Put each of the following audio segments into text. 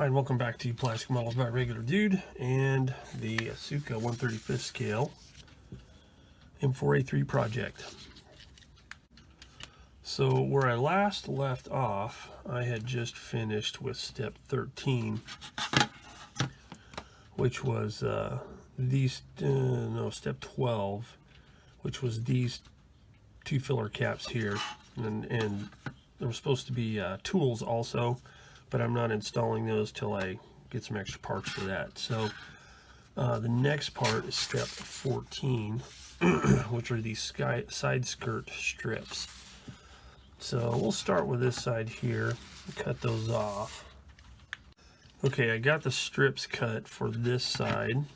Hi, and welcome back to Plastic Models by Regular Dude and the Asuka 1/35 scale M4A3 project. So where I last left off, I had just finished with step 13, which was step 12, which was these two filler caps here, and there were supposed to be tools also, but I'm not installing those till I get some extra parts for that. So the next part is step 14, which are these side skirt strips. So we'll start with this side here, cut those off. Okay, I got the strips cut for this side,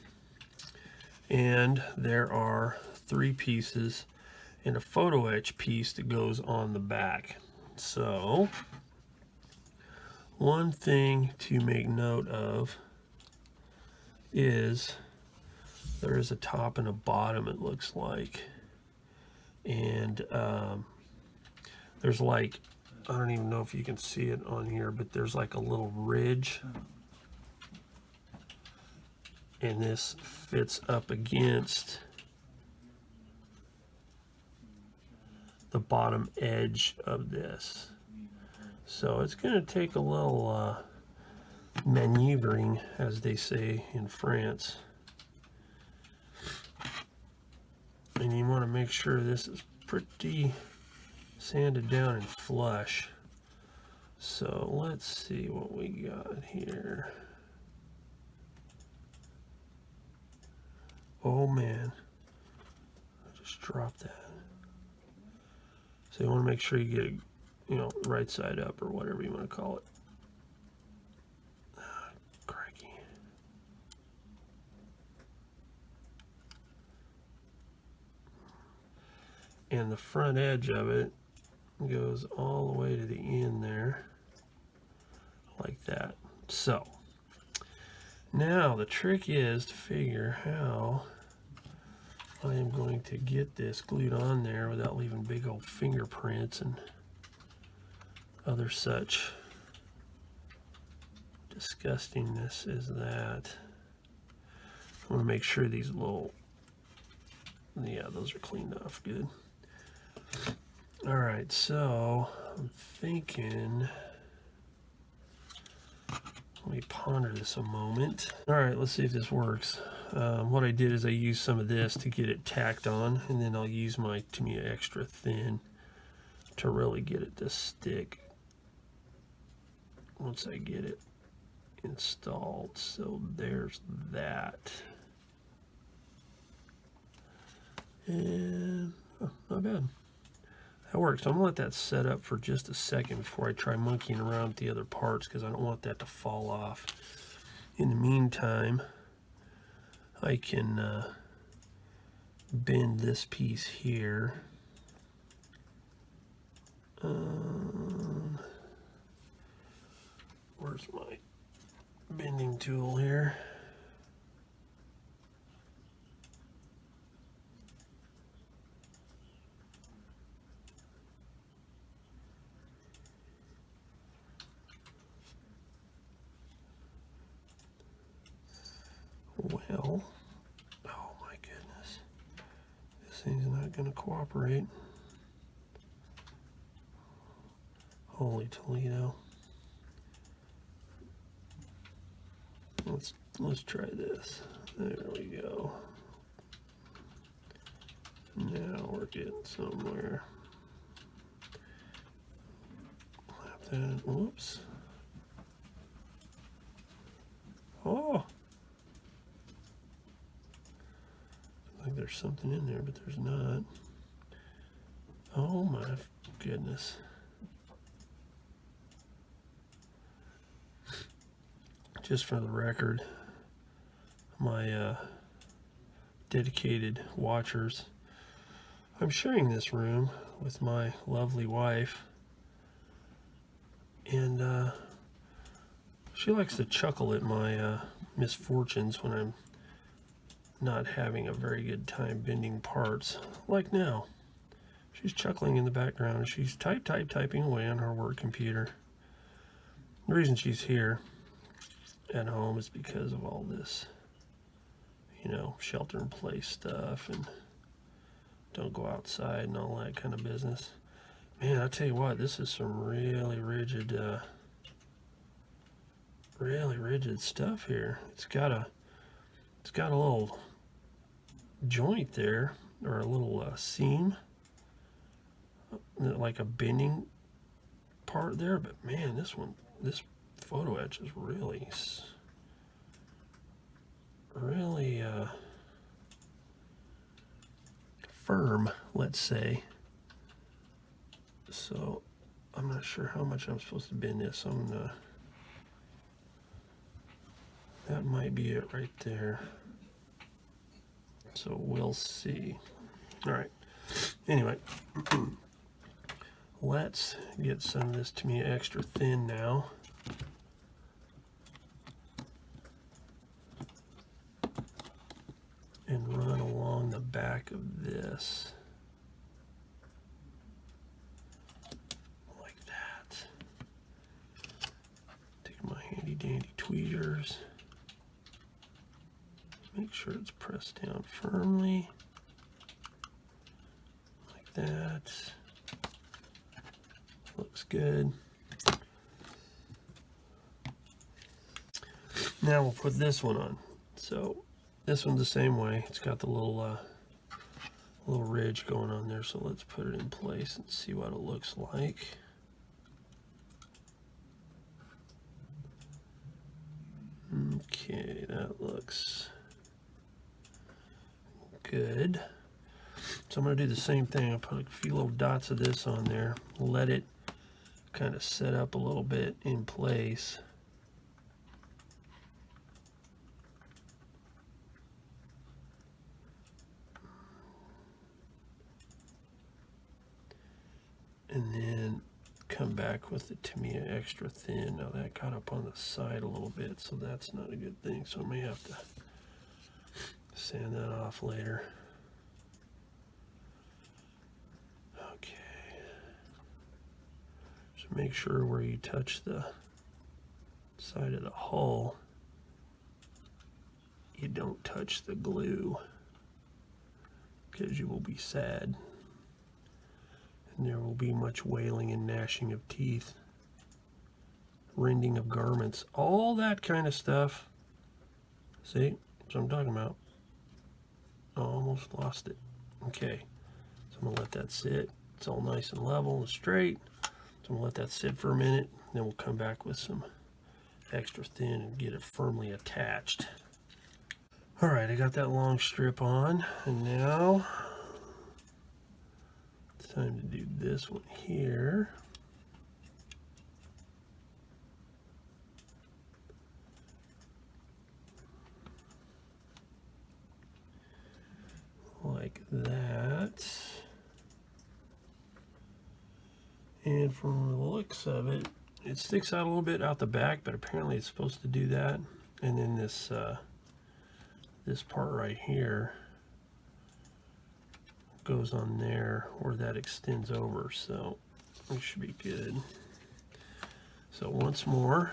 and there are 3 pieces and a photo etch piece that goes on the back. So one thing to make note of is there is a top and a bottom, it looks like, and there's like, I don't even know if you can see it on here, but there's like a little ridge, and this fits up against the bottom edge of this. So it's going to take a little maneuvering, as they say in France. And you want to make sure this is pretty sanded down and flush. So let's see what we got here. Oh man, I just dropped that. So you want to make sure you get it, right side up, or whatever you want to call it. Crikey. And the front edge of it goes all the way to the end there, like that. So now the trick is to figure how I am going to get this glued on there without leaving big old fingerprints and other such disgustingness as that. I want to make sure these little, yeah, those are cleaned off good. All right, so I'm thinking, let me ponder this a moment. All right, let's see if this works. What I did is I used some of this to get it tacked on, and then I'll use my Tamiya extra thin to really get it to stick once I get it installed. So there's that. And oh, not bad. That works. So I'm gonna let that set up for just a second before I try monkeying around with the other parts, because I don't want that to fall off. In the meantime, I can bend this piece here. Where's my bending tool here? Well, oh my goodness, this thing's not going to cooperate. Holy Toledo. Let's try this. There we go. Now we're getting somewhere. Clap that. Whoops. Oh. Like there's something in there, but there's not. Oh my goodness. Just for the record, my dedicated watchers, I'm sharing this room with my lovely wife, and she likes to chuckle at my misfortunes when I'm not having a very good time bending parts, like now. She's chuckling in the background. She's typing away on her work computer. The reason she's here at home is because of all this, you know, shelter in place stuff and don't go outside and all that kind of business. Man, I tell you what, this is some really rigid stuff here. It's got a little joint there, or a little seam, like a bending part there, but man, this photo etch is really firm, let's say. So I'm not sure how much I'm supposed to bend this. That might be it right there. So we'll see. All right. Anyway, let's get some of this to me extra thin now. And run along the back of this. Like that. Take my handy dandy tweezers. Make sure it's pressed down firmly. Like that. Looks good. Now we'll put this one on. So this one's the same way. It's got the little ridge going on there. So let's put it in place and see what it looks like. Okay, that looks good. So I'm going to do the same thing. I'll put a few little dots of this on there. Let it kind of set up a little bit in place. And then come back with the Tamiya extra thin. Now that got up on the side a little bit, so that's not a good thing. So I may have to sand that off later. Okay. So make sure where you touch the side of the hull, you don't touch the glue, because you will be sad. And there will be much wailing and gnashing of teeth, rending of garments, all that kind of stuff. See? That's what I'm talking about. Almost lost it. Okay. So I'm going to let that sit. It's all nice and level and straight. So I'm going to let that sit for a minute. Then we'll come back with some extra thin and get it firmly attached. Alright, I got that long strip on. And now time to do this one here. Like that. And from the looks of it, it sticks out a little bit out the back, but apparently it's supposed to do that. And then this this part right here goes on there where that extends over, so it should be good. So once more,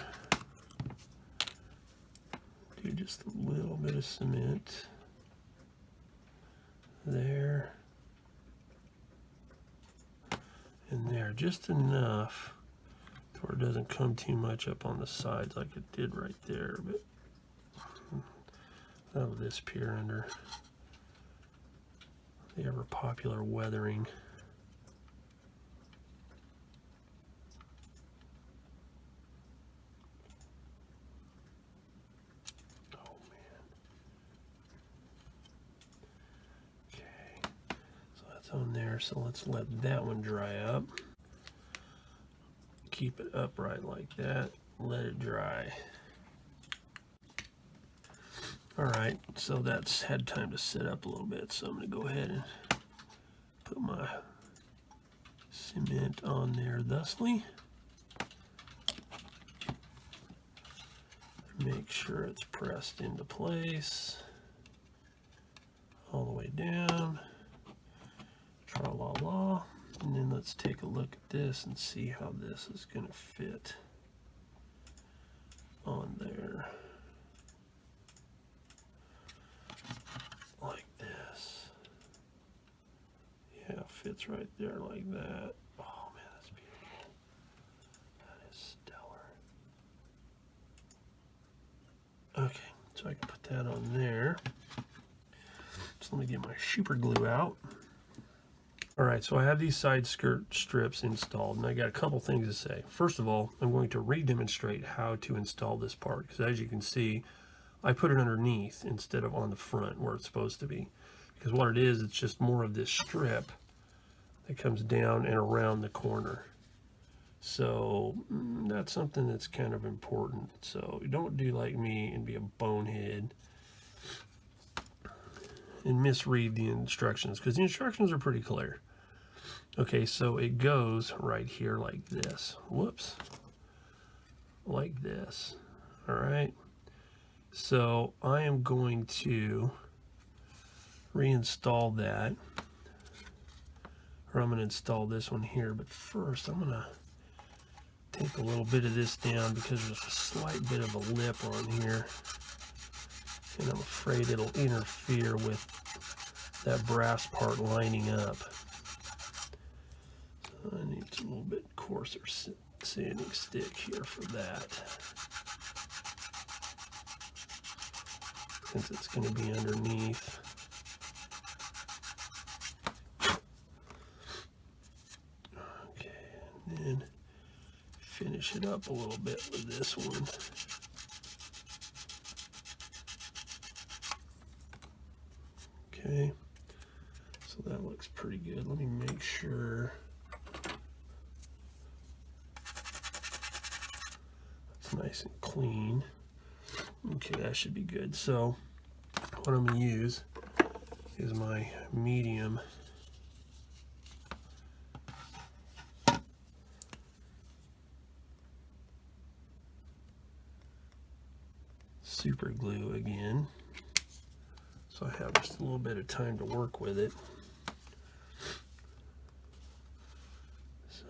do just a little bit of cement there and there, just enough to where it doesn't come too much up on the sides like it did right there, but that'll disappear under the ever popular weathering. Oh man. Okay, so that's on there, so let's let that one dry up. Keep it upright like that, let it dry. Alright, so that's had time to sit up a little bit, so I'm going to go ahead and put my cement on there thusly. Make sure it's pressed into place all the way down. Tra-la-la. And then let's take a look at this and see how this is going to fit on there. Like this. Yeah, it fits right there like that. Oh man, that's beautiful. That is stellar. Okay, so I can put that on there. So let me get my super glue out. All right, so I have these side skirt strips installed, and I got a couple things to say. First of all, I'm going to re-demonstrate how to install this part, because as you can see, I put it underneath instead of on the front where it's supposed to be. Because what it is, it's just more of this strip that comes down and around the corner. So that's something that's kind of important. So you don't do like me and be a bonehead and misread the instructions, because the instructions are pretty clear. Okay, so it goes right here like this. Whoops. Like this. All right. So I am going to reinstall that, or I'm going to install this one here, but first I'm going to take a little bit of this down because there's a slight bit of a lip on here, and I'm afraid it'll interfere with that brass part lining up. So I need a little bit coarser sanding stick here for that, since it's going to be underneath. Okay, and then finish it up a little bit with this one. Okay, so that looks pretty good. Let me make sure it's nice and clean. Okay, that should be good. So what I'm going to use is my medium super glue again, so I have just a little bit of time to work with it. So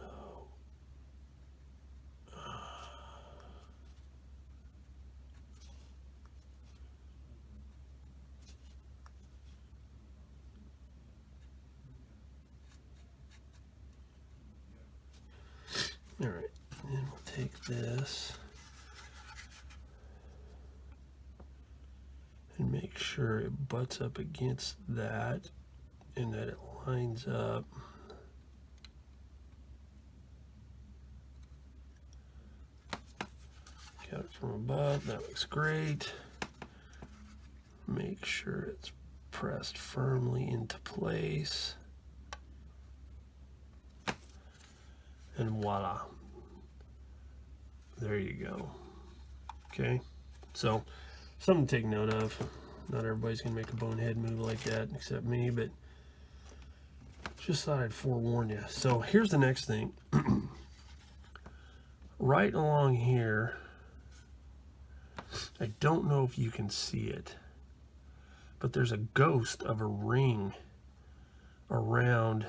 all right, and then we'll take this and make sure it butts up against that and that it lines up. Got it from above, that looks great. Make sure it's pressed firmly into place. And voila. There you go. Okay, so something to take note of. Not everybody's gonna make a bonehead move like that except me, but just thought I'd forewarn you. So here's the next thing. Right along here, I don't know if you can see it, but there's a ghost of a ring around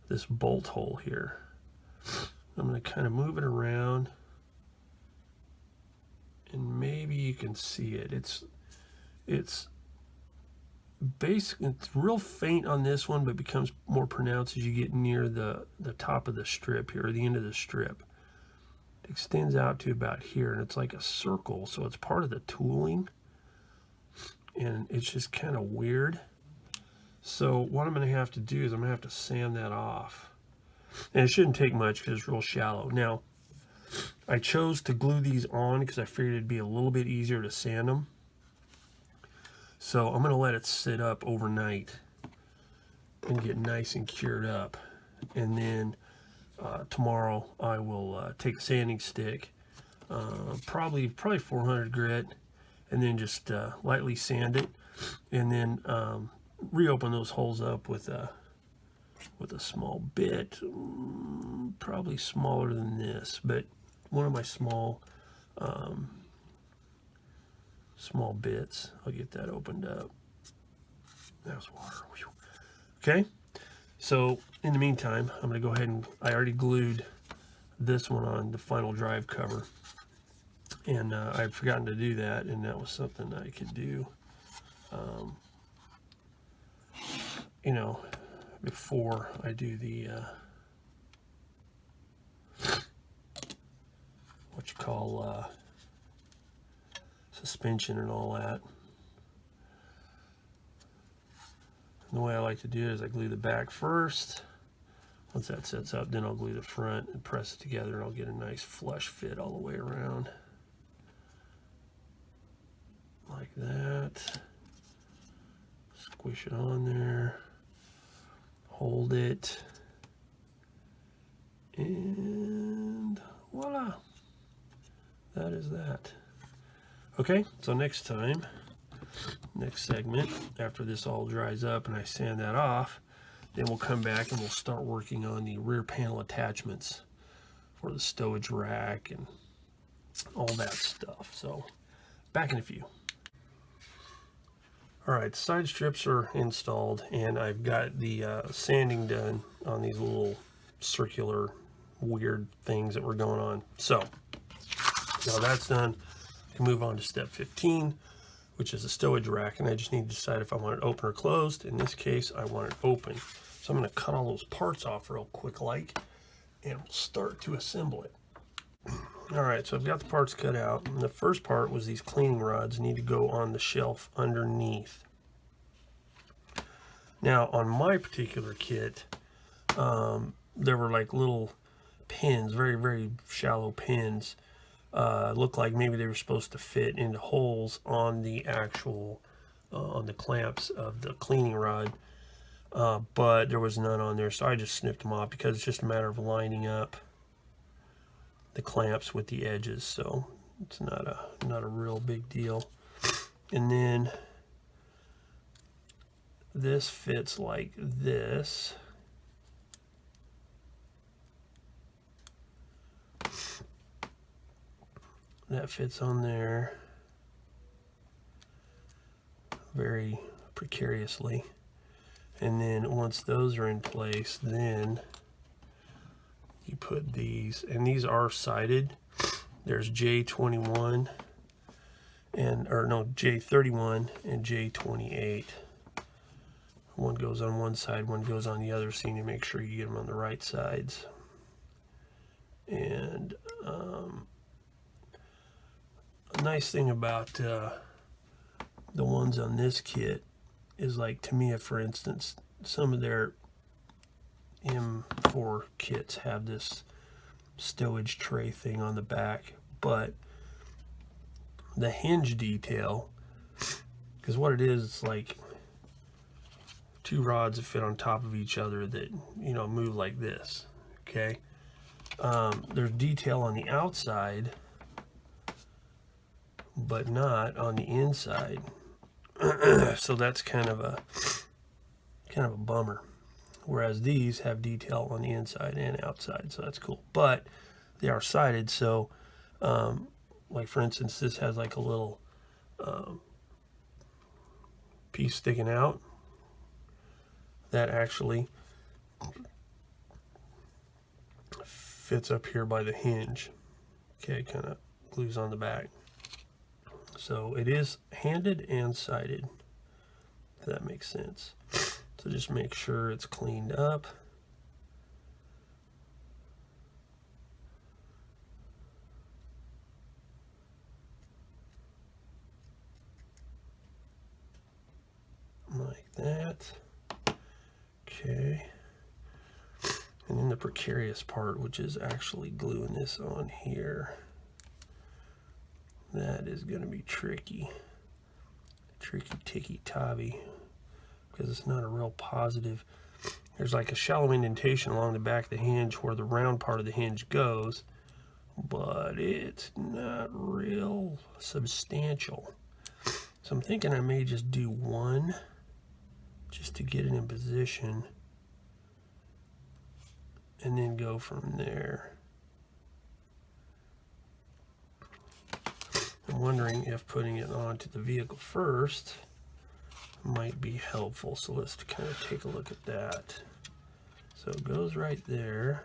this bolt hole here. I'm going to kind of move it around, and maybe you can see it. It's basically, it's real faint on this one, but becomes more pronounced as you get near the top of the strip here, or the end of the strip. It extends out to about here, and it's like a circle, so it's part of the tooling, and it's just kind of weird. So what I'm going to have to do is I'm going to have to sand that off. And it shouldn't take much because it's real shallow. Now, I chose to glue these on because I figured it'd be a little bit easier to sand them. So I'm going to let it sit up overnight and get nice and cured up. And then tomorrow I will take a sanding stick, probably 400 grit, and then just lightly sand it, and then reopen those holes up with a small bit, probably smaller than this, but one of my small bits. I'll get that opened up. That was water. Okay, so in the meantime, I'm going to go ahead and I already glued this one on the final drive cover, And I'd forgotten to do that, and that was something I could do, you know, before I do the what you call suspension and all that. And the way I like to do it is I glue the back first. Once that sets up, then I'll glue the front and press it together, and I'll get a nice flush fit all the way around. Like that. Squish it on there. Hold it. And voila. That is that. Okay, so next time, next segment, after this all dries up and I sand that off, then we'll come back and we'll start working on the rear panel attachments for the stowage rack and all that stuff. So, back in a few. Alright, side strips are installed, and I've got the sanding done on these little circular weird things that were going on. So, now that's done, I can move on to step 15, which is a stowage rack, and I just need to decide if I want it open or closed. In this case, I want it open. So I'm going to cut all those parts off real quick like, and we'll start to assemble it. Alright, so I've got the parts cut out, and the first part was these cleaning rods need to go on the shelf underneath. Now, on my particular kit, there were like little pins, very, very shallow pins. Looked like maybe they were supposed to fit into holes on the actual, on the clamps of the cleaning rod, but there was none on there, so I just snipped them off because it's just a matter of lining up the clamps with the edges, so it's not a real big deal. And then this fits like this. That fits on there very precariously. And then once those are in place, then you put these, and these are sided. There's J21 and, or no, J31 and J28. One goes on one side, one goes on the other, so you need to make sure you get them on the right sides. And a nice thing about the ones on this kit is, like Tamiya, for instance, some of their M4 kits have this stowage tray thing on the back, but the hinge detail, because what it is, it's like two rods that fit on top of each other that, you know, move like this, okay? There's detail on the outside, but not on the inside. So that's kind of a bummer. Whereas these have detail on the inside and outside, so that's cool. But they are sided, so like for instance, this has like a little piece sticking out that actually fits up here by the hinge. Okay, kind of glues on the back. So it is handed and sided, if that makes sense. So just make sure it's cleaned up. Like that. Okay. And then the precarious part, which is actually gluing this on here. That is going to be tricky. Tricky ticky tabby. Because it's not a real positive. There's like a shallow indentation along the back of the hinge where the round part of the hinge goes, but it's not real substantial. So I'm thinking I may just do one just to get it in position and then go from there. I'm wondering if putting it onto the vehicle first might be helpful, so let's kind of take a look at that. So it goes right there.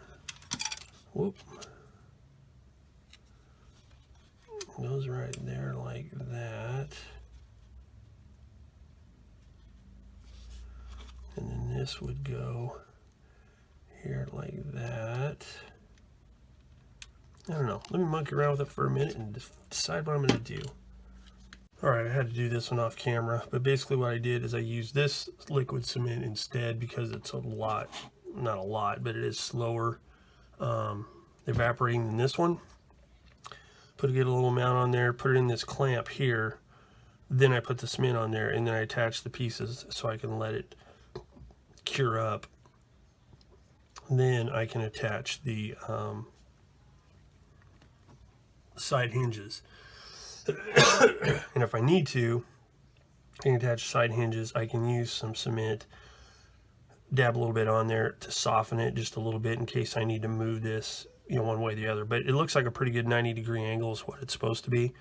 Whoop. goes right there like that. And then this would go here like that. I don't know. Let me monkey around with it for a minute and decide what I'm going to do. Alright, I had to do this one off camera, but basically what I did is I used this liquid cement instead because it's a lot, not a lot, but it is slower evaporating than this one. Get a little amount on there, put it in this clamp here, then I put the cement on there, and then I attach the pieces so I can let it cure up. Then I can attach the side hinges. And if I need to, I can attach side hinges. I can use some cement, dab a little bit on there to soften it just a little bit in case I need to move this, you know, one way or the other. But it looks like a pretty good 90-degree angle is what it's supposed to be.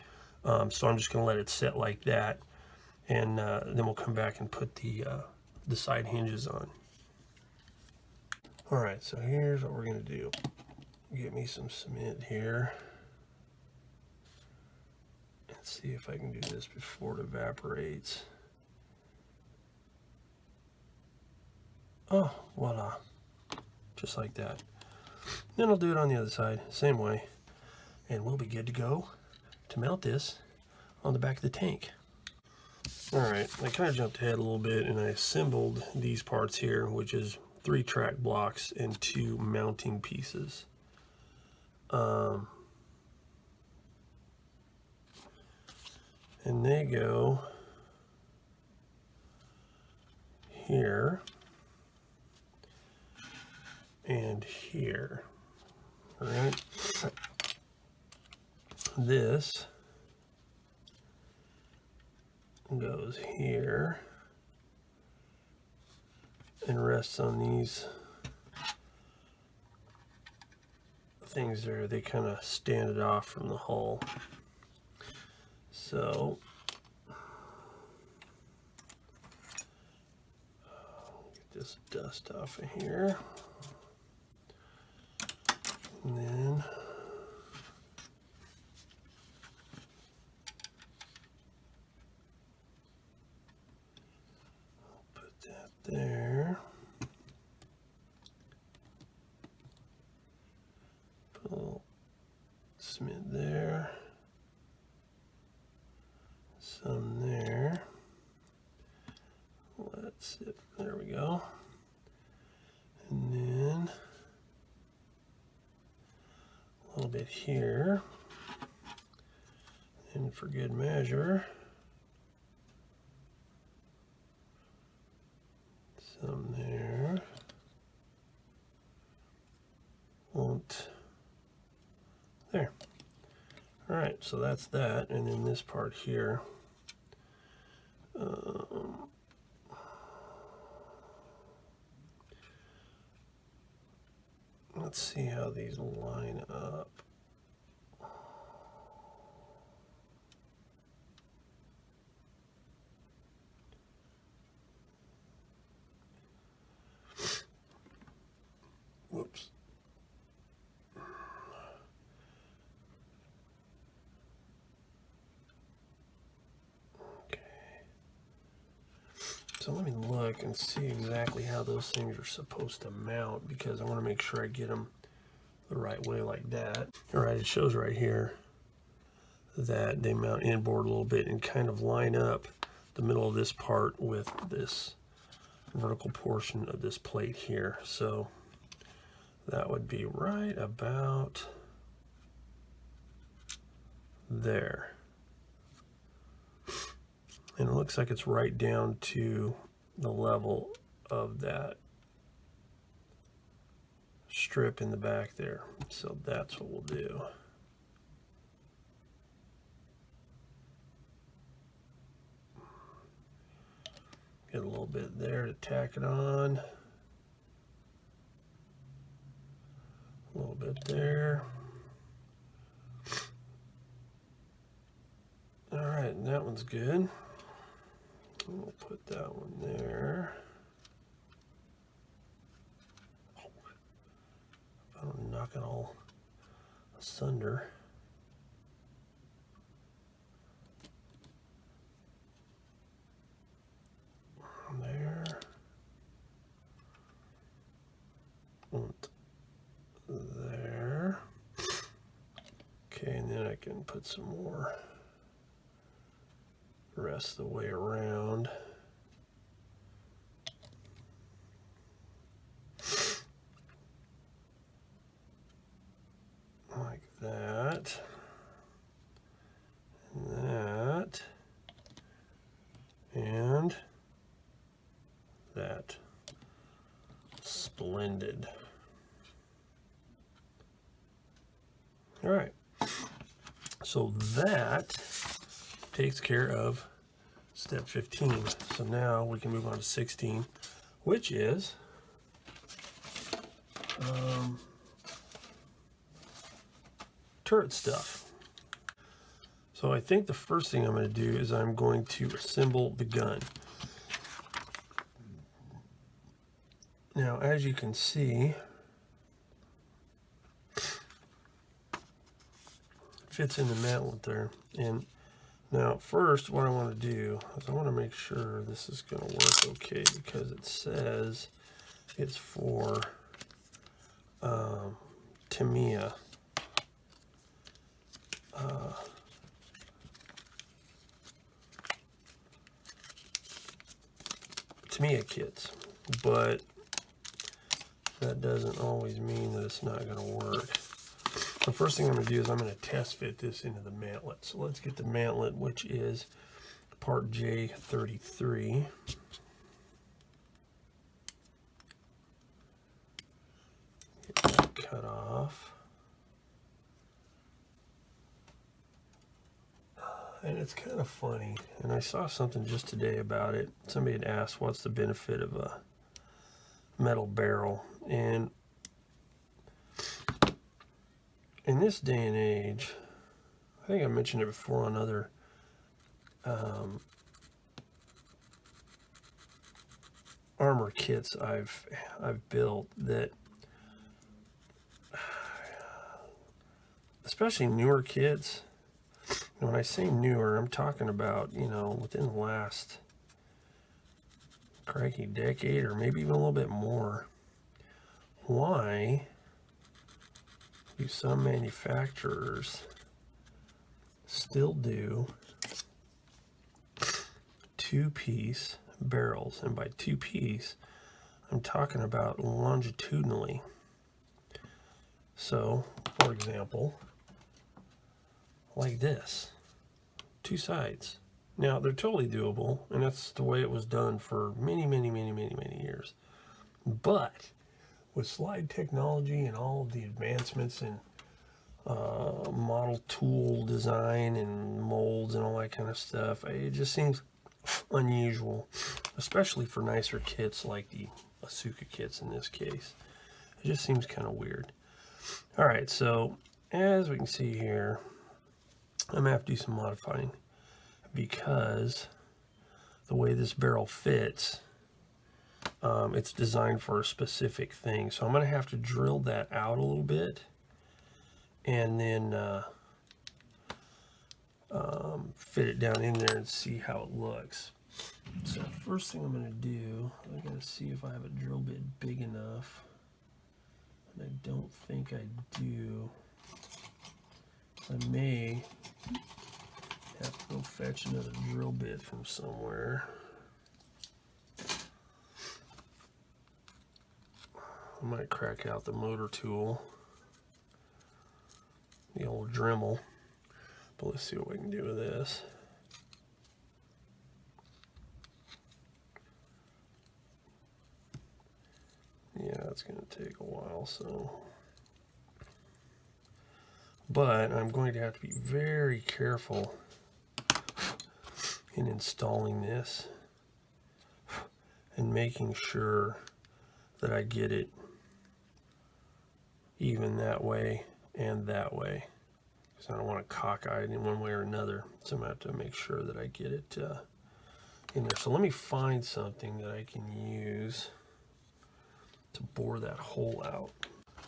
So I'm just going to let it sit like that, and then we'll come back and put the side hinges on. All right, so here's what we're going to do. Get me some cement here. Let's see if I can do this before it evaporates. Oh, voila. Just like that. Then I'll do it on the other side, same way. And we'll be good to go to mount this on the back of the tank. Alright, I kind of jumped ahead a little bit and I assembled these parts here, which is 3 track blocks and 2 mounting pieces. And they go here and here. All right. This goes here and rests on these things there. They kind of stand it off from the hull. So get this dust off of here, and then put that there. Put a little cement there. Some there. Let's see. There we go. And then a little bit here. And for good measure, some there. Won't. There. All right, so that's that. And then this part here. Let's see how these line up. Whoops. So let me look and see exactly how those things are supposed to mount, because I want to make sure I get them the right way like that. All right, it shows right here that they mount inboard a little bit and kind of line up the middle of this part with this vertical portion of this plate here. So that would be right about there. And it looks like it's right down to the level of that strip in the back there. So that's what we'll do. Get a little bit there to tack it on. A little bit there. All right, and that one's good. We'll put that one there. I don't knock it all asunder. back and put some more the rest of the way around. Like that. And that. And that. Splendid. All right. So that takes care of step 15. So now we can move on to 16, which is turret stuff. So I think the first thing I'm going to do is I'm going to assemble the gun. Now, as you can see, it fits in the mantlet there. And now, first, what I want to do is I want to make sure this is going to work okay, because it says it's for Tamiya. Tamiya kits, but that doesn't always mean that it's not going to work. The first thing I'm going to do is I'm going to test fit this into the mantlet. So let's get the mantlet, which is part J33. Get that cut off. And it's kind of funny, and I saw something just today about it. Somebody had asked what's the benefit of a metal barrel, and in this day and age, I think I mentioned it before on other armor kits I've built, that especially newer kits. When I say newer, I'm talking about, you know, within the last crikey decade, or maybe even a little bit more. Why do some manufacturers still do two-piece barrels? And by two-piece, I'm talking about longitudinally. So, for example, like this, two sides. Now, they're totally doable, and that's the way it was done for many years. But with slide technology and all of the advancements in model tool design and molds and all that kind of stuff, it just seems unusual, especially for nicer kits like the Asuka kits in this case. It just seems kind of weird. All right, so as we can see here, I'm going to have to do some modifying, because the way this barrel fits, it's designed for a specific thing. So I'm going to have to drill that out a little bit, and then fit it down in there and see how it looks. So first thing I'm going to do, I'm going to see if I have a drill bit big enough. And I don't think I do. I may have to go fetch another drill bit from somewhere. I might crack out the motor tool, the old Dremel, but let's see what we can do with this. Yeah, it's going to take a while, so. But I'm going to have to be very careful in installing this and making sure that I get it even that way and that way, because I don't want to cockeye it in one way or another. So I'm going to have to make sure that I get it in there. So let me find something that I can use to bore that hole out.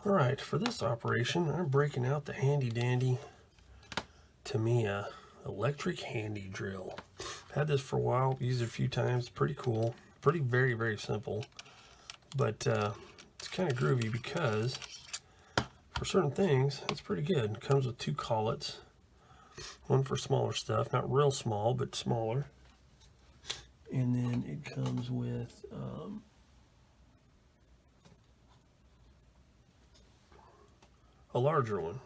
All right, for this operation, I'm breaking out the handy dandy Tamiya electric handy drill. Had this for a while, used it a few times. Pretty cool, pretty very simple, but it's kind of groovy because for certain things it's pretty good. It comes with two collets, One for smaller stuff, not real small, but smaller. And then it comes with a larger one.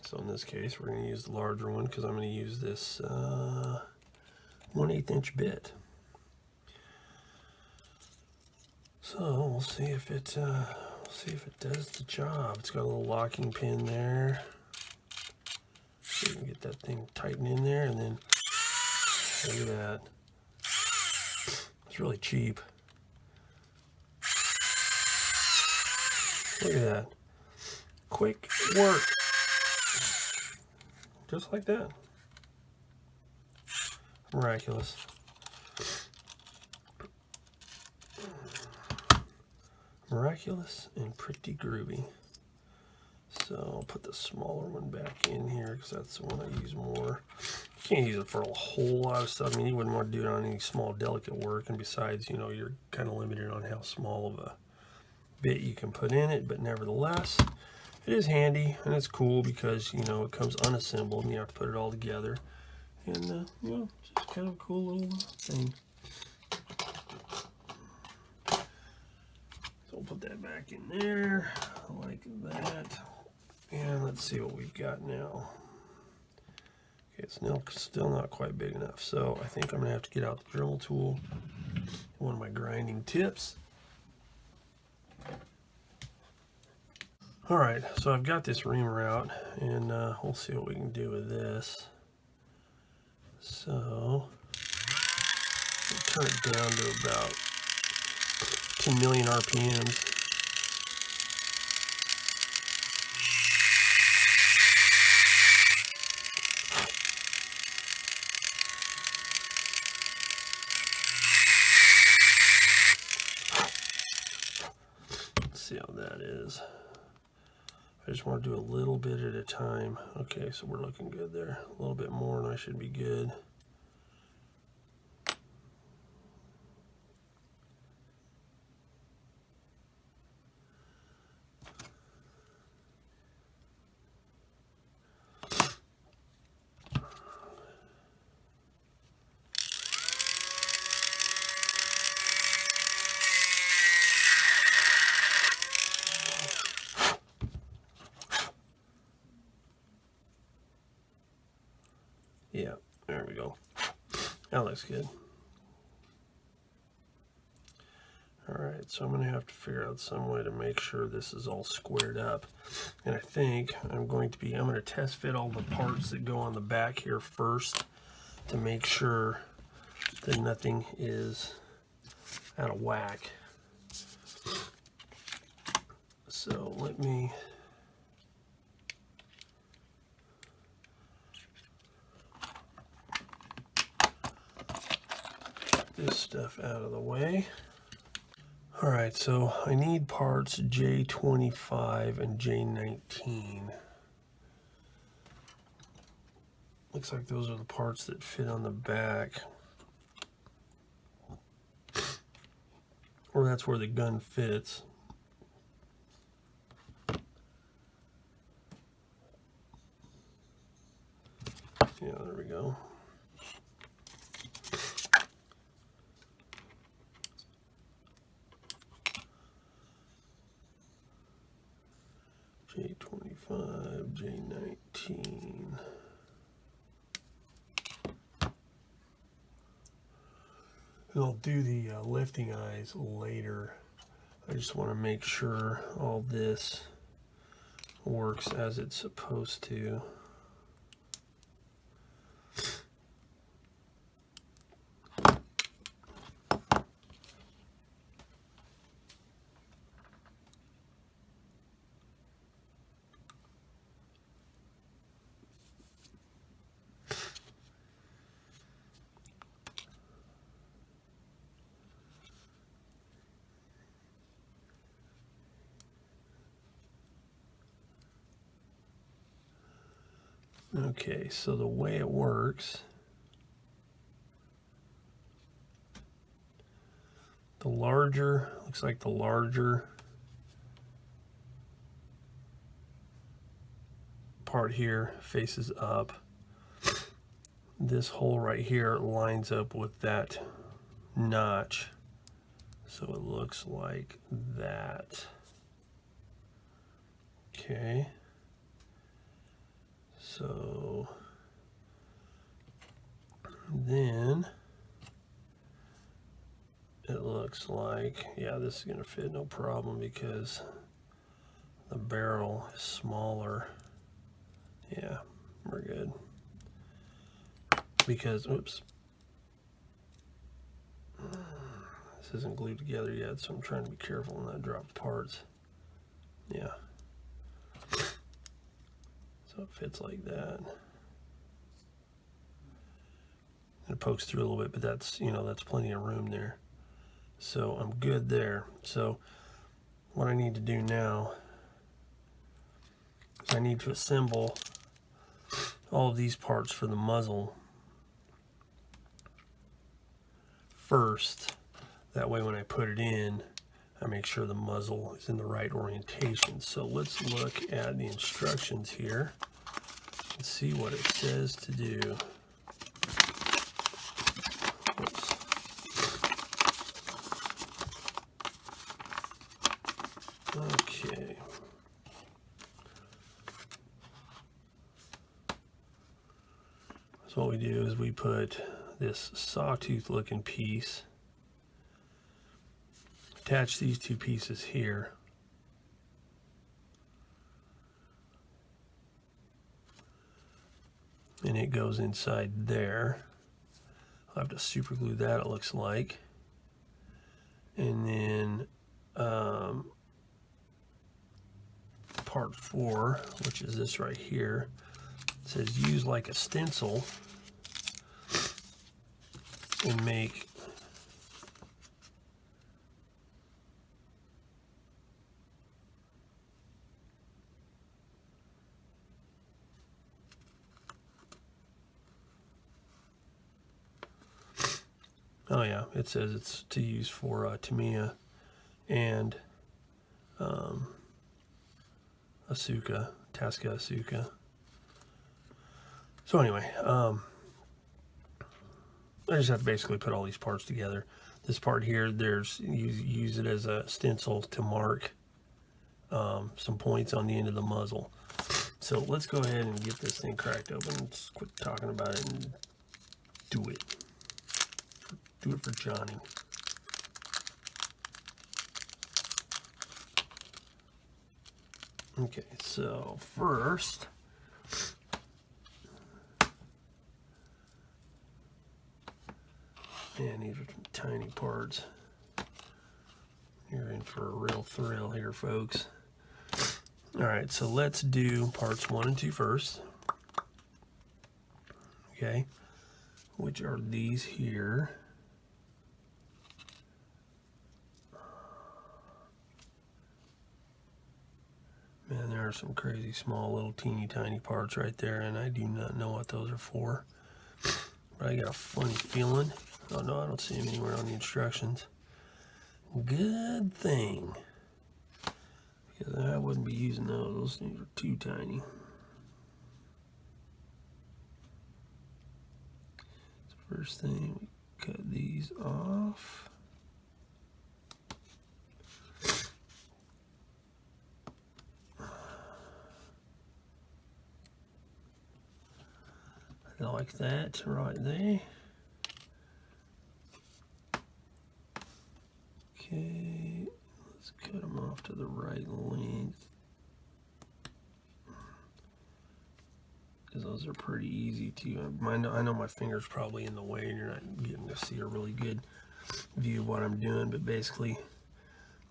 So in this case, we're going to use the larger one because I'm going to use this 1/8 inch bit. So we'll see if it does the job. It's got a little locking pin there. So you can get that thing tightened in there, and then look at that. It's really cheap. Look at that. Quick work. Just like that. Miraculous. Miraculous and pretty groovy. So I'll put the smaller one back in here because that's the one I use more. You can't use it for a whole lot of stuff. I mean, you wouldn't want to do it on any small, delicate work. And besides, you know, you're kind of limited on how small of a bit you can put in it. But nevertheless, it is handy and it's cool because, you know, it comes unassembled and you have to put it all together. And, you know, just kind of a cool little thing. So we'll put that back in there like that. And let's see what we've got now. Okay, it's still not quite big enough. So I think I'm going to have to get out the Dremel tool, one of my grinding tips. Alright, so I've got this reamer out, and we'll see what we can do with this. So, we'll turn it down to about 10 million RPMs. Let's see how that is. I just want to do a little bit at a time. Okay, so we're looking good there. A little bit more and I should be good. Yeah, there we go. That looks good. Alright, so I'm going to have to figure out some way to make sure this is all squared up. And I think I'm going to test fit all the parts that go on the back here first to make sure that nothing is out of whack. So let me this stuff out of the way. Alright, so I need parts J25 and J19. Looks like those are the parts that fit on the back. Or that's where the gun fits. Yeah, there we go. J25, J19. And I'll do the lifting eyes later. I just want to make sure all this works as it's supposed to. Okay, so the way it works, looks like the larger part here faces up, this hole right here lines up with that notch, so it looks like that. Okay, so then it looks like, yeah, this is going to fit no problem because the barrel is smaller. Yeah, we're good. Because, oops, this isn't glued together yet, so I'm trying to be careful and not drop parts. Yeah. So it fits like that. It pokes through a little bit, but that's, you know, that's plenty of room there. So I'm good there. So what I need to do now is I need to assemble all of these parts for the muzzle first. That way when I put it in, I make sure the muzzle is in the right orientation. So let's look at the instructions here and see what it says to do. Oops. Okay. So what we do is we put this sawtooth looking piece, attach these two pieces here, and it goes inside there. I'll have to super glue that, it looks like. And then part 4, which is this right here, says use like a stencil and make oh yeah, it says it's to use for Tamiya and Asuka, Asuka. So anyway, I just have to basically put all these parts together. This part here, use it as a stencil to mark some points on the end of the muzzle. So let's go ahead and get this thing cracked open. Let's quit talking about it and do it. Do it for Johnny. Okay, so first, man, these are some tiny parts. You're in for a real thrill here, folks. All right, so let's do parts 1 and 2 first. Okay, which are these here. Man, there are some crazy small little teeny tiny parts right there, and I do not know what those are for. But I got a funny feeling. Oh no, I don't see them anywhere on the instructions. Good thing. Because I wouldn't be using those. Those things are too tiny. So first thing, we cut these off. Like that right there. Okay, let's cut them off to the right length, because those are pretty easy to. I know my finger's probably in the way and you're not getting to see a really good view of what I'm doing, but basically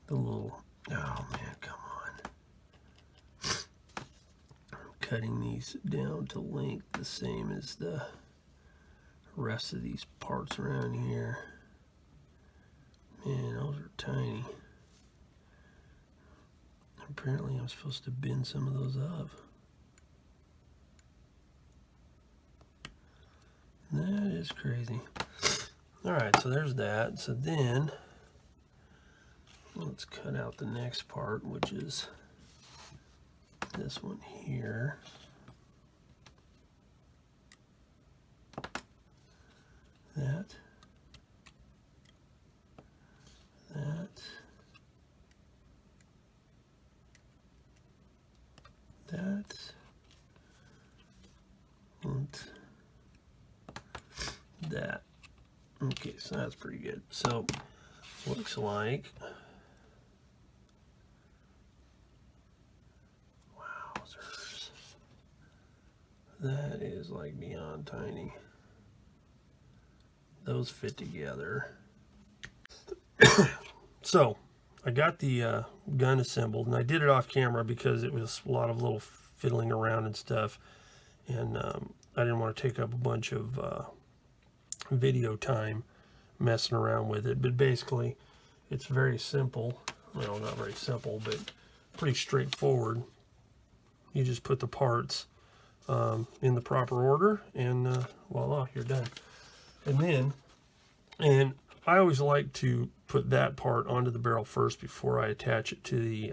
the little, oh man, come on. Cutting these down to length the same as the rest of these parts around here. Man, those are tiny. Apparently I'm supposed to bend some of those up. That is crazy. Alright, so there's that. So then let's cut out the next part, which is this one here. that. Okay, so that's pretty good. So looks like, wowzers, that is like beyond tiny. Those fit together. So I got the gun assembled, and I did it off camera because it was a lot of little fiddling around and stuff, and I didn't want to take up a bunch of video time messing around with it. But basically it's very simple. Well, not very simple, but pretty straightforward. You just put the parts in the proper order, and voila, you're done. And I always like to put that part onto the barrel first before I attach it to the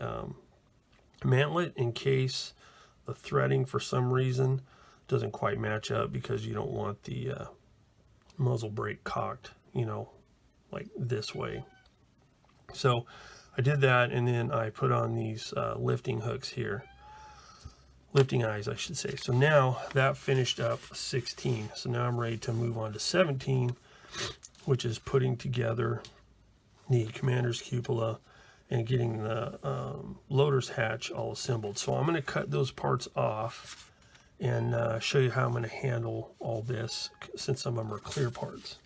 mantlet, in case the threading for some reason doesn't quite match up, because you don't want the muzzle brake cocked, you know, like this way. So I did that, and then I put on these lifting hooks here, lifting eyes I should say. So now that finished up 16. So now I'm ready to move on to 17, which is putting together the commander's cupola and getting the loader's hatch all assembled. So I'm going to cut those parts off and show you how I'm going to handle all this, since some of them are clear parts.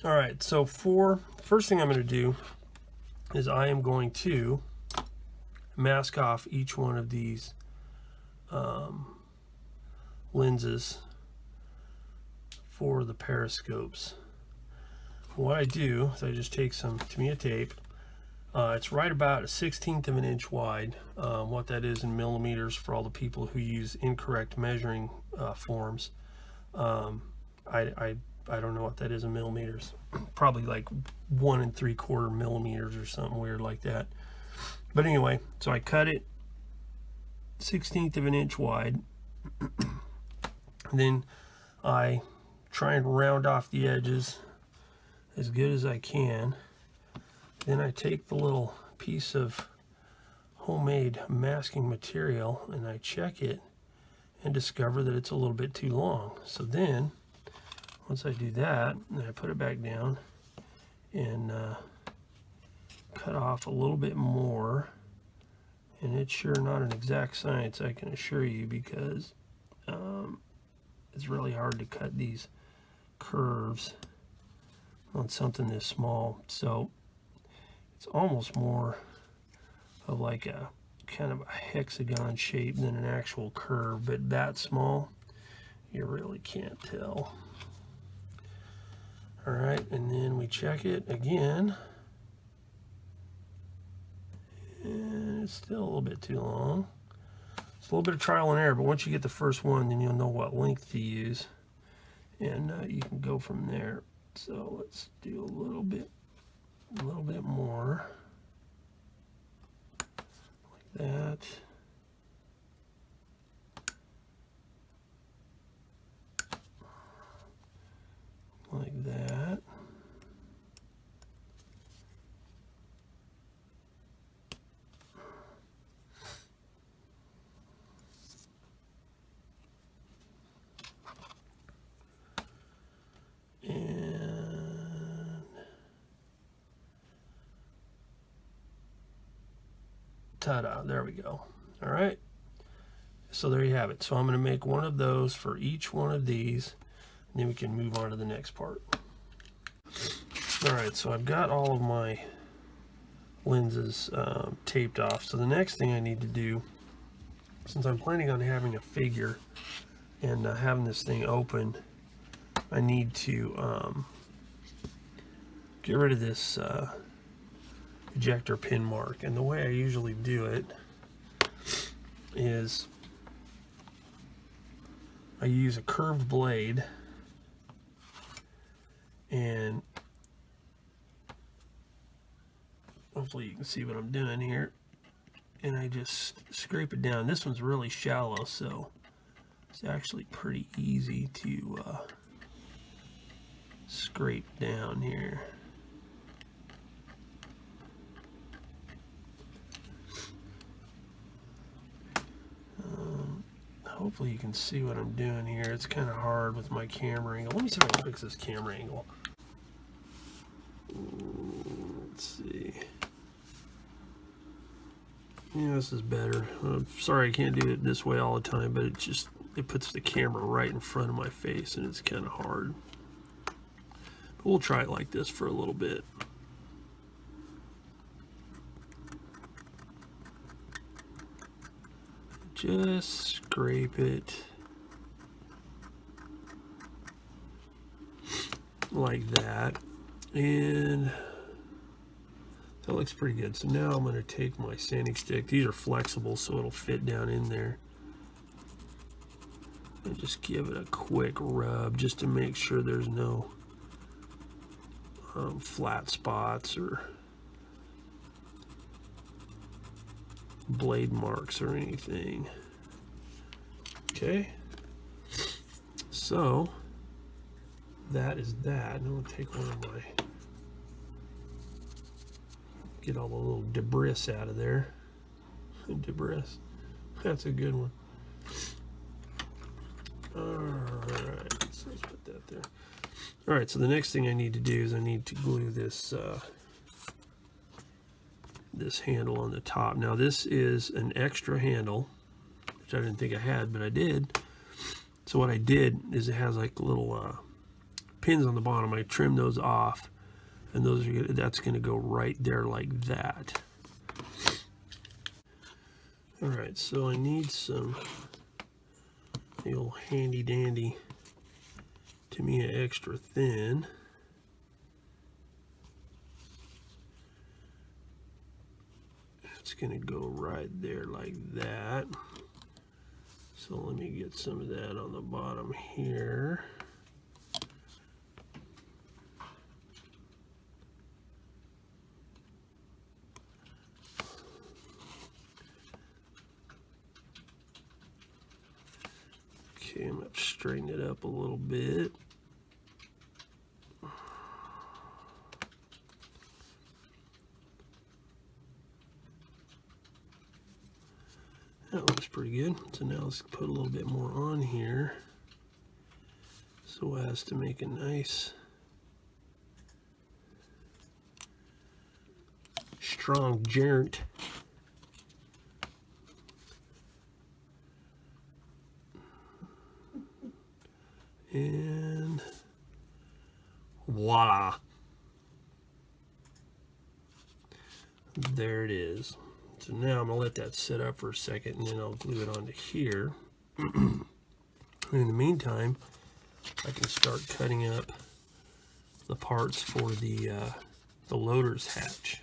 All right, so first thing I'm going to do is I am going to mask off each one of these lenses for the periscopes. What I do is I just take some Tamiya tape. It's right about 1/16 of an inch wide. What that is in millimeters for all the people who use incorrect measuring forms. I don't know what that is in millimeters. Probably like 1 3/4 millimeters or something weird like that. But anyway, so I cut it 1/16 of an inch wide. Then I try and round off the edges as good as I can. Then I take the little piece of homemade masking material and I check it and discover that it's a little bit too long. So then, once I do that, then I put it back down and cut off a little bit more. And it's sure not an exact science, I can assure you, because it's really hard to cut these curves on something this small. So it's almost more of like a kind of a hexagon shape than an actual curve, but that small, you really can't tell. All right, and then we check it again, and it's still a little bit too long. It's a little bit of trial and error, but once you get the first one, then you'll know what length to use, and you can go from there. So let's do a little bit more, like that. Like that. Ta-da, there we go. All right, so there you have it. So I'm going to make one of those for each one of these, and then we can move on to the next part. All right, so I've got all of my lenses taped off. So the next thing I need to do, since I'm planning on having a figure and having this thing open, I need to get rid of this ejector pin mark. And the way I usually do it is I use a curved blade, and hopefully you can see what I'm doing here, and I just scrape it down. This one's really shallow, so it's actually pretty easy to scrape down here. hopefully you can see what I'm doing here. It's kind of hard with my camera angle. Let me see if I can fix this camera angle. Let's see. Yeah, this is better. I'm sorry I can't do it this way all the time, but it puts the camera right in front of my face and it's kind of hard. But we'll try it like this for a little bit. Just scrape it like that, and that looks pretty good. So now I'm going to take my sanding stick. These are flexible, so it'll fit down in there, and just give it a quick rub just to make sure there's no flat spots or blade marks or anything. Okay, so that is that. And I'm going to take one of my, get all the little debris out of there. Debris, that's a good one. Alright, so let's put that there. Alright, so the next thing I need to do is I need to glue this this handle on the top. Now this is an extra handle, which I didn't think I had, but I did. So what I did is it has like little pins on the bottom. I trimmed those off, and those are that's going to go right there like that. All right, so I need some the old handy dandy Tamiya extra thin. It's going to go right there like that. So let me get some of that on the bottom here. Okay, I'm going to straighten it up a little bit. That looks pretty good. So now let's put a little bit more on here so as to make a nice strong joint. And voila. There it is. So now I'm going to let that sit up for a second, and then I'll glue it onto here. And in the meantime, I can start cutting up the parts for the loader's hatch.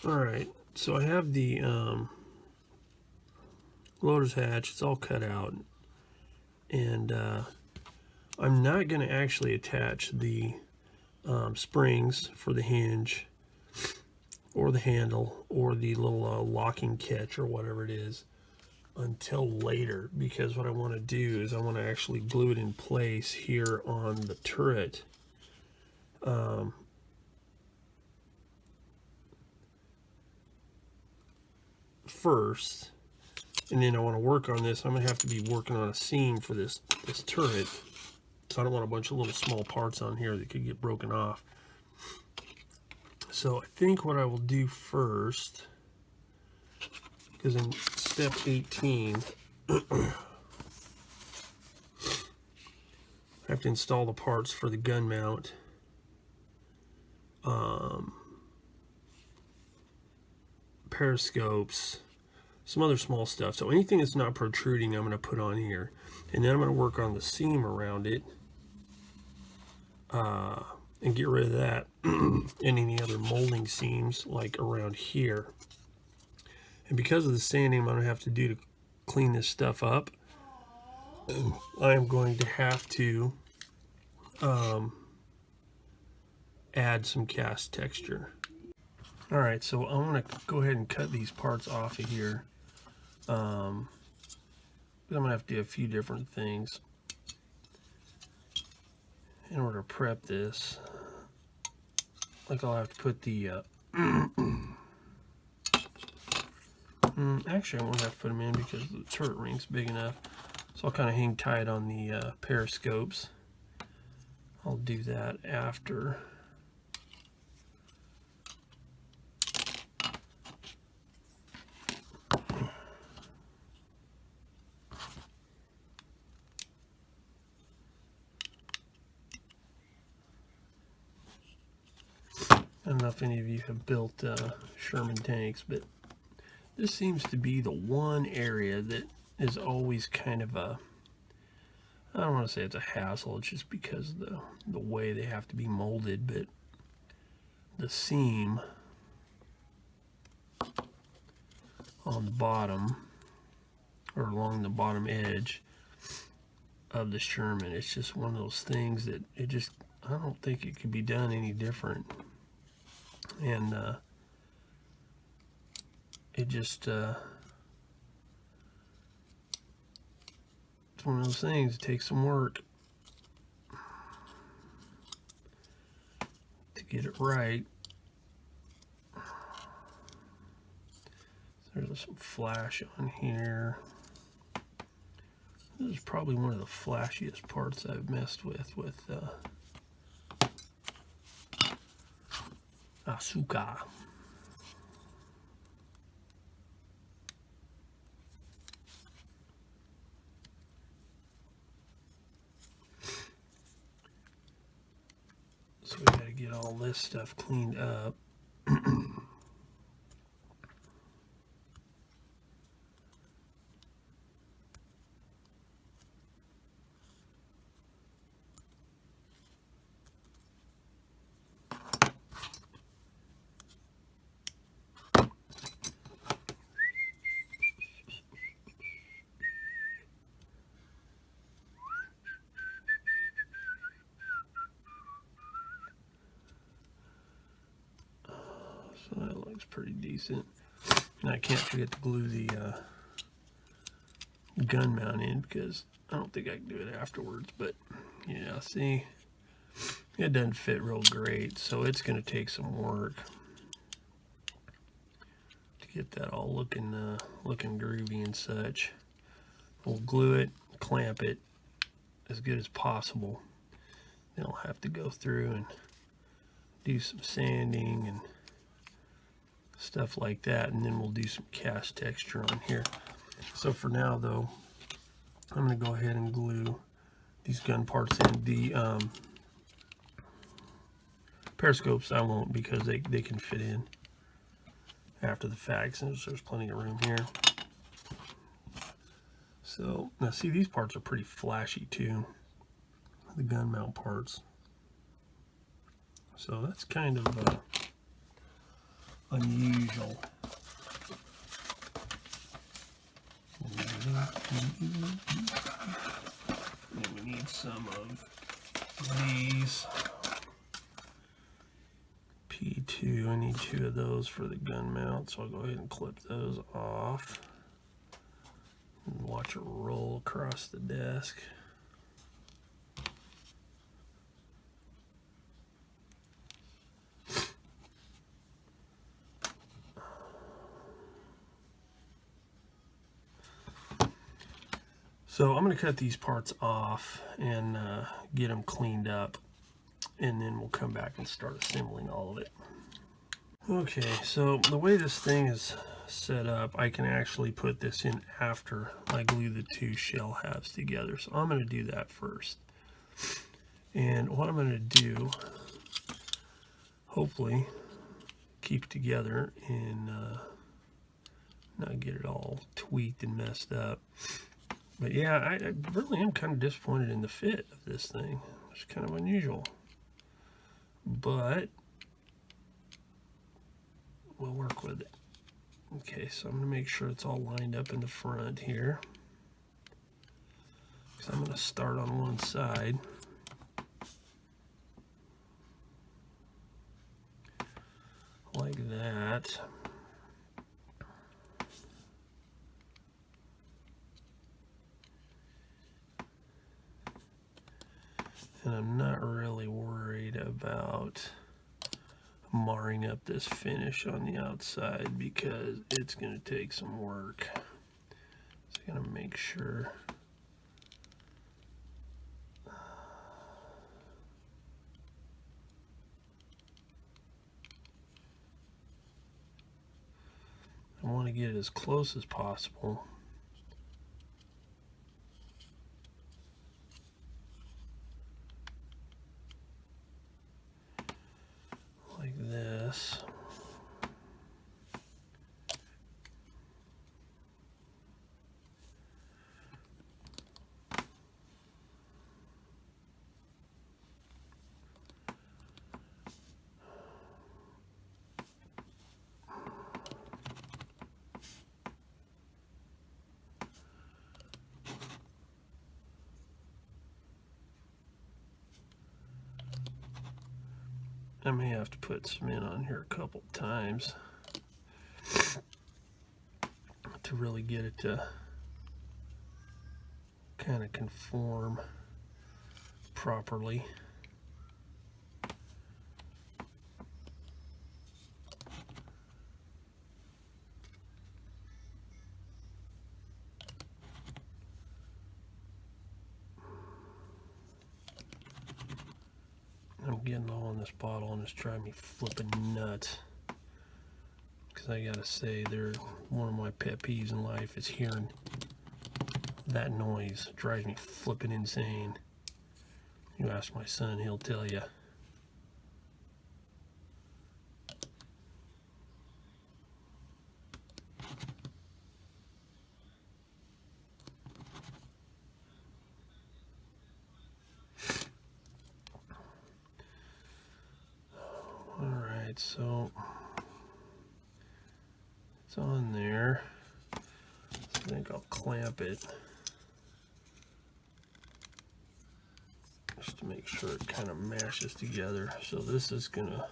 Alright, so I have the loader's hatch. It's all cut out. And I'm not going to actually attach the springs for the hinge or the handle or the little locking catch or whatever it is until later, because what I want to do is I want to actually glue it in place here on the turret. First, and then I want to work on this. I'm going to have to be working on a seam for this turret, so I don't want a bunch of little small parts on here that could get broken off. So I think what I will do first, because in step 18, I have to install the parts for the gun mount. Periscopes, some other small stuff. So anything that's not protruding, I'm going to put on here. And then I'm going to work on the seam around it and get rid of that and any other molding seams like around here. And because of the sanding I'm going to have to do to clean this stuff up, I am going to have to add some cast texture. Alright, so I'm going to go ahead and cut these parts off of here. I'm going to have to do a few different things in order to prep this. Like I'll have to put the Actually, I won't have to put them in because the turret ring's big enough. So I'll kind of hang tight on the periscopes. I'll do that after. I don't know if any of you have built Sherman tanks, but this seems to be the one area that is always kind of a, I don't want to say it's a hassle, it's just because of the way they have to be molded, but the seam on the bottom, or along the bottom edge of the Sherman, it's just one of those things that it just, I don't think it could be done any different. And it just it's one of those things. It takes some work to get it right. There's some flash on here. This is probably one of the flashiest parts I've messed with Asuka. So we got to get all this stuff cleaned up. So that looks pretty decent. And I can't forget to glue the gun mount in because I don't think I can do it afterwards. But yeah, see, it doesn't fit real great, so it's going to take some work to get that all looking groovy and such. We'll glue it, clamp it as good as possible. Then I'll have to go through and do some sanding and stuff like that, and then we'll do some cast texture on here. So for now though, I'm going to go ahead and glue these gun parts in. The periscopes I won't, because they can fit in after the fact, since there's plenty of room here. So now see, these parts are pretty flashy too, the gun mount parts. So that's kind of unusual. And we need some of these. P2, I need 2 of those for the gun mount, so I'll go ahead and clip those off. And watch it roll across the desk. So I'm going to cut these parts off and get them cleaned up, and then we'll come back and start assembling all of it. Okay, so the way this thing is set up, I can actually put this in after I glue the 2 shell halves together. So I'm going to do that first. And what I'm going to do, hopefully keep it together and not get it all tweaked and messed up. But yeah, I really am kind of disappointed in the fit of this thing. It's kind of unusual. But we'll work with it. Okay, so I'm going to make sure it's all lined up in the front here. So I'm going to start on one side. Like that. And I'm not really worried about, marring up this finish on the outside because it's going to take some work. So I'm going to make sure I want to get it as close as possible. Like this. I may have to put cement on here a couple times to really get it to kind of conform properly. I'm getting all in this bottle and it's driving me flipping nuts. Because I gotta say, one of my pet peeves in life is hearing that noise. It drives me flipping insane. You ask my son, he'll tell you. Alright, so it's on there. So I think I'll clamp it just to make sure it kind of mashes together. So this is gonna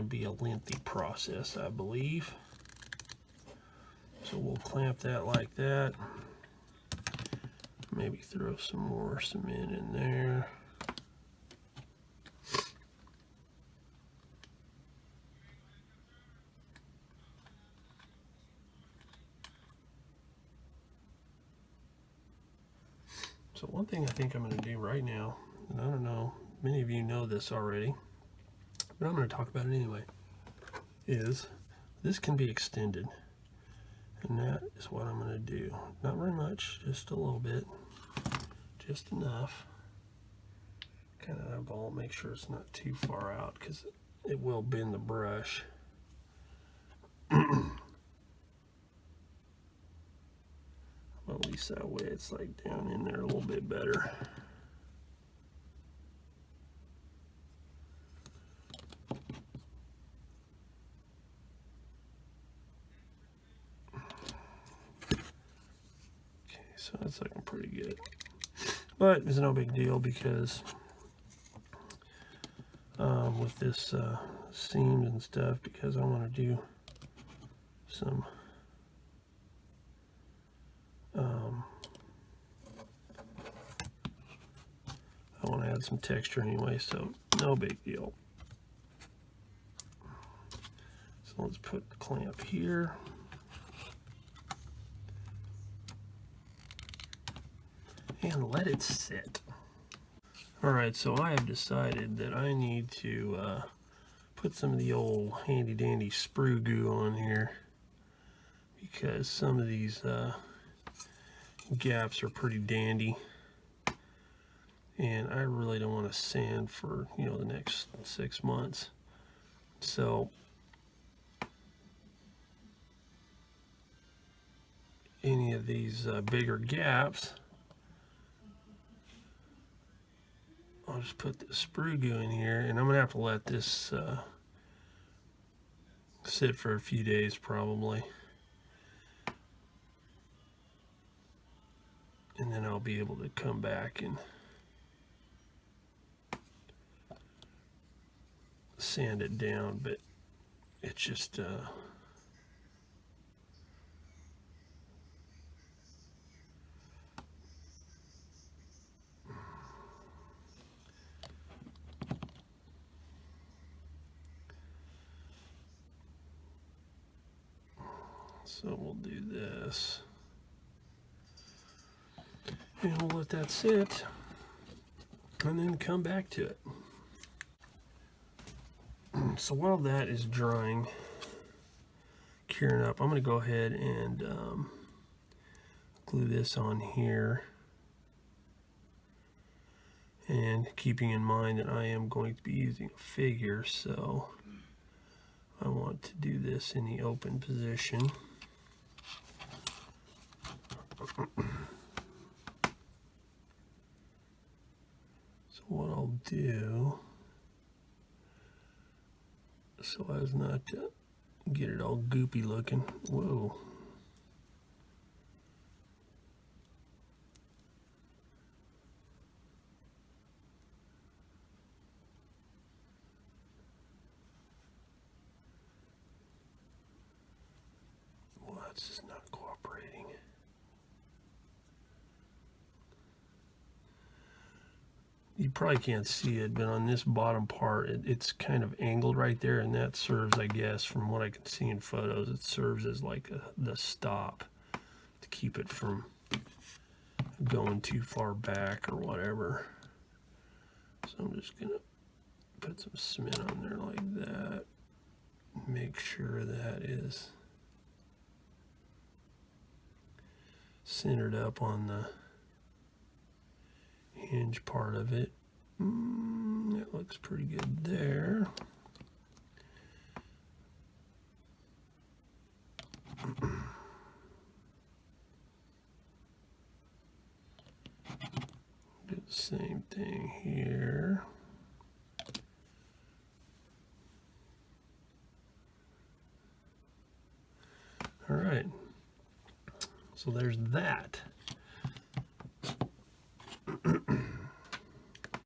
be a lengthy process, I believe. So we'll clamp that like that. Maybe throw some more cement in there. So one thing I think I'm going to do right now, and I don't know, many of you know this already, but I'm going to talk about it anyway, is this can be extended. And that is what I'm going to do. Not very much, just a little bit, just enough. Kind of eyeball, make sure it's not too far out because it will bend the brush. At least that way it's like down in there a little bit better. Okay, so that's looking pretty good. But it's no big deal because with this seams and stuff, because I want to do some I want to add some texture anyway, so no big deal. So let's put the clamp here. And let it sit. Alright, so I have decided that I need to put some of the old handy dandy sprue goo on here because some of these gaps are pretty dandy. And I really don't want to sand for, the next 6 months. So any of these bigger gaps, I'll just put the sprue goo in here, and I'm gonna have to let this sit for a few days probably. And then I'll be able to come back and sand it down, but it's just So we'll do this. And we'll let that sit and then come back to it. So while that is drying, curing up, I'm going to go ahead and glue this on here. And keeping in mind that I am going to be using a figure, so I want to do this in the open position. So what I'll do, so as not to get it all goopy looking, whoa. Well, that's just not cooperating. You probably can't see it, but on this bottom part, it's kind of angled right there, and that serves, I guess, from what I can see in photos, it serves as like the stop to keep it from going too far back or whatever. So I'm just gonna put some cement on there like that. Make sure that is centered up on the hinge part of it. That looks pretty good there. Do the same thing here. All right, so there's that.